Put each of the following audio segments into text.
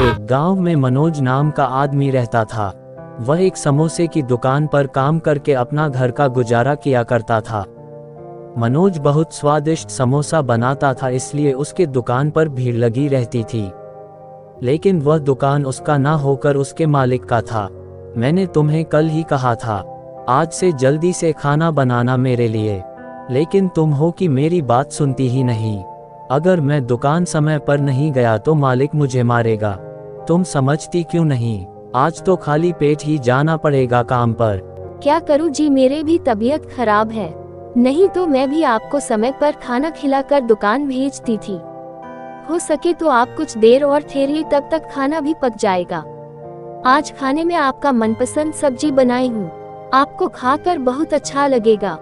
एक गांव में मनोज नाम का आदमी रहता था। वह एक समोसे की दुकान पर काम करके अपना घर का गुजारा किया करता था। मनोज बहुत स्वादिष्ट समोसा बनाता था, इसलिए उसके दुकान पर भीड़ लगी रहती थी। लेकिन वह दुकान उसका ना होकर उसके मालिक का था। मैंने तुम्हें कल ही कहा था, आज से जल्दी से खाना बनाना मेरे लिए, लेकिन तुम हो कि मेरी बात सुनती ही नहीं। अगर मैं दुकान समय पर नहीं गया तो मालिक मुझे मारेगा। तुम समझती क्यों नहीं? आज तो खाली पेट ही जाना पड़ेगा काम पर। क्या करूं जी, मेरे भी तबीयत खराब है, नहीं तो मैं भी आपको समय पर खाना खिलाकर दुकान भेजती थी। हो सके तो आप कुछ देर और ठहरिए, तब तक खाना भी पक जाएगा। आज खाने में आपका मनपसंद सब्जी बनाई हूँ, आपको खाकर बहुत अच्छा लगेगा।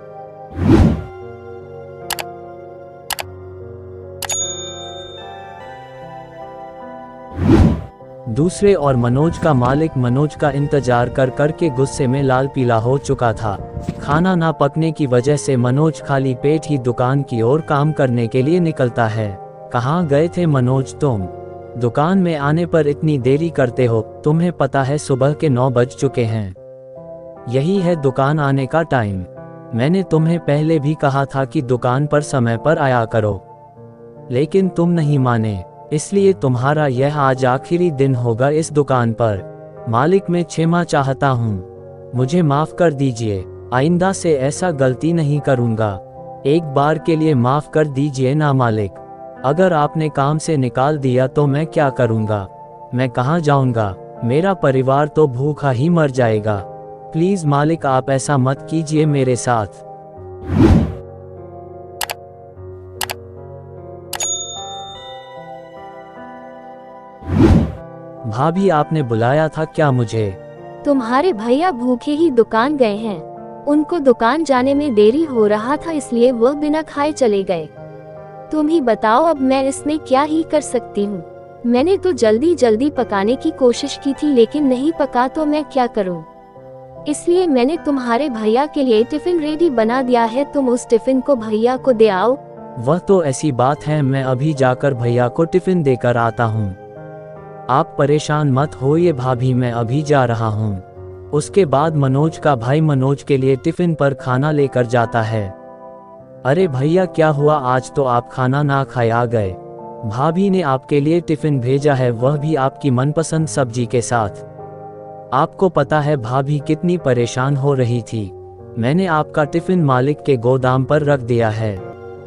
दूसरे और मनोज का मालिक मनोज का इंतजार कर करके गुस्से में लाल पीला हो चुका था। खाना ना पकने की वजह से मनोज खाली पेट ही दुकान की ओर काम करने के लिए निकलता है। कहाँ गए थे मनोज तुम? दुकान में आने पर इतनी देरी करते हो, तुम्हें पता है सुबह के 9 बज चुके हैं। यही है दुकान आने का टाइम। मैंने तुम्हें पहले भी कहा था कि दुकान पर समय पर आया करो, लेकिन तुम नहीं माने, इसलिए तुम्हारा यह आज आखिरी दिन होगा इस दुकान पर। मालिक मैं क्षमा चाहता हूँ, मुझे माफ कर दीजिए, आइंदा से ऐसा गलती नहीं करूँगा। एक बार के लिए माफ कर दीजिए ना मालिक। अगर आपने काम से निकाल दिया तो मैं क्या करूँगा? मैं कहाँ जाऊँगा? मेरा परिवार तो भूखा ही मर जाएगा। प्लीज मालिक आप ऐसा मत कीजिए मेरे साथ। भाभी आपने बुलाया था क्या मुझे? तुम्हारे भैया भूखे ही दुकान गए हैं, उनको दुकान जाने में देरी हो रहा था, इसलिए वह बिना खाए चले गए। तुम ही बताओ अब मैं इसमें क्या ही कर सकती हूँ। मैंने तो जल्दी जल्दी पकाने की कोशिश की थी, लेकिन नहीं पका तो मैं क्या करूँ। इसलिए मैंने तुम्हारे भैया के लिए टिफिन रेडी बना दिया है, तुम उस टिफिन को भैया को दे आओ। वह तो ऐसी बात है, मैं अभी जाकर भैया को टिफिन देकर आता हूँ। आप परेशान मत होइए भाभी, मैं अभी जा रहा हूँ। उसके बाद मनोज का भाई मनोज के लिए टिफिन पर खाना लेकर जाता है। अरे भैया क्या हुआ, आज तो आप खाना ना खाए आ गए। भाभी ने आपके लिए टिफिन भेजा है, वह भी आपकी मनपसंद सब्जी के साथ। आपको पता है भाभी कितनी परेशान हो रही थी। मैंने आपका टिफिन मालिक के गोदाम पर रख दिया है,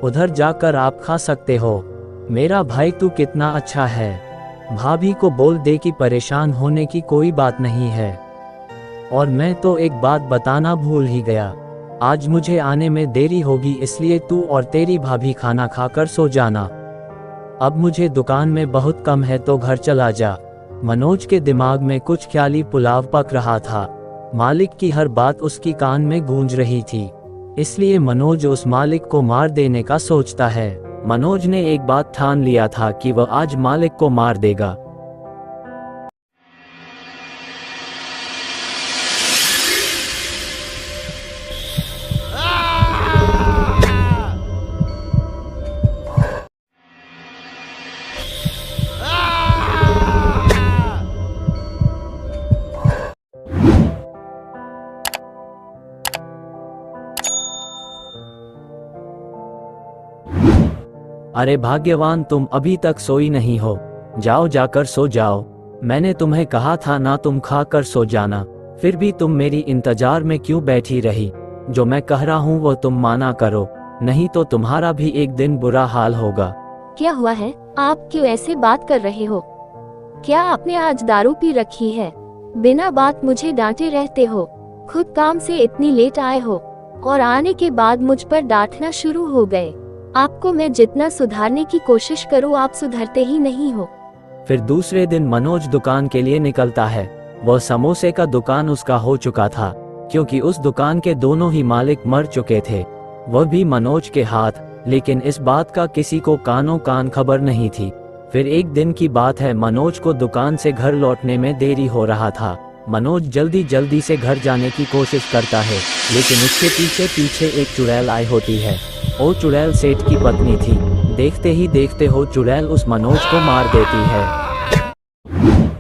उधर जाकर आप खा सकते हो। मेरा भाई तू कितना अच्छा है। भाभी को बोल दे कि परेशान होने की कोई बात नहीं है। और मैं तो एक बात बताना भूल ही गया, आज मुझे आने में देरी होगी, इसलिए तू और तेरी भाभी खाना खाकर सो जाना। अब मुझे दुकान में बहुत कम है तो घर चला जा। मनोज के दिमाग में कुछ ख्याली पुलाव पक रहा था। मालिक की हर बात उसकी कान में गूंज रही थी, इसलिए मनोज उस मालिक को मार देने का सोचता है। मनोज ने एक बात ठान लिया था कि वह आज मालिक को मार देगा। अरे भाग्यवान, तुम अभी तक सोई नहीं हो, जाओ जाकर सो जाओ। मैंने तुम्हें कहा था ना तुम खा कर सो जाना, फिर भी तुम मेरी इंतजार में क्यों बैठी रही? जो मैं कह रहा हूँ वो तुम माना करो, नहीं तो तुम्हारा भी एक दिन बुरा हाल होगा। क्या हुआ है, आप क्यों ऐसे बात कर रहे हो? क्या आपने आज दारू पी रखी है? बिना बात मुझे डांटे रहते हो, खुद काम से इतनी लेट आए हो और आने के बाद मुझ पर डांटना शुरू हो गए। आपको मैं जितना सुधारने की कोशिश करूं, आप सुधरते ही नहीं हो। फिर दूसरे दिन मनोज दुकान के लिए निकलता है। वह समोसे का दुकान उसका हो चुका था, क्योंकि उस दुकान के दोनों ही मालिक मर चुके थे, वह भी मनोज के हाथ। लेकिन इस बात का किसी को कानों कान खबर नहीं थी। फिर एक दिन की बात है, मनोज को दुकान से घर लौटने में देरी हो रहा था। मनोज जल्दी जल्दी से घर जाने की कोशिश करता है, लेकिन उसके पीछे पीछे एक चुड़ैल आई होती है। वो चुड़ैल सेठ की पत्नी थी। देखते ही देखते हो चुड़ैल उस मनोज को मार देती है। हैं।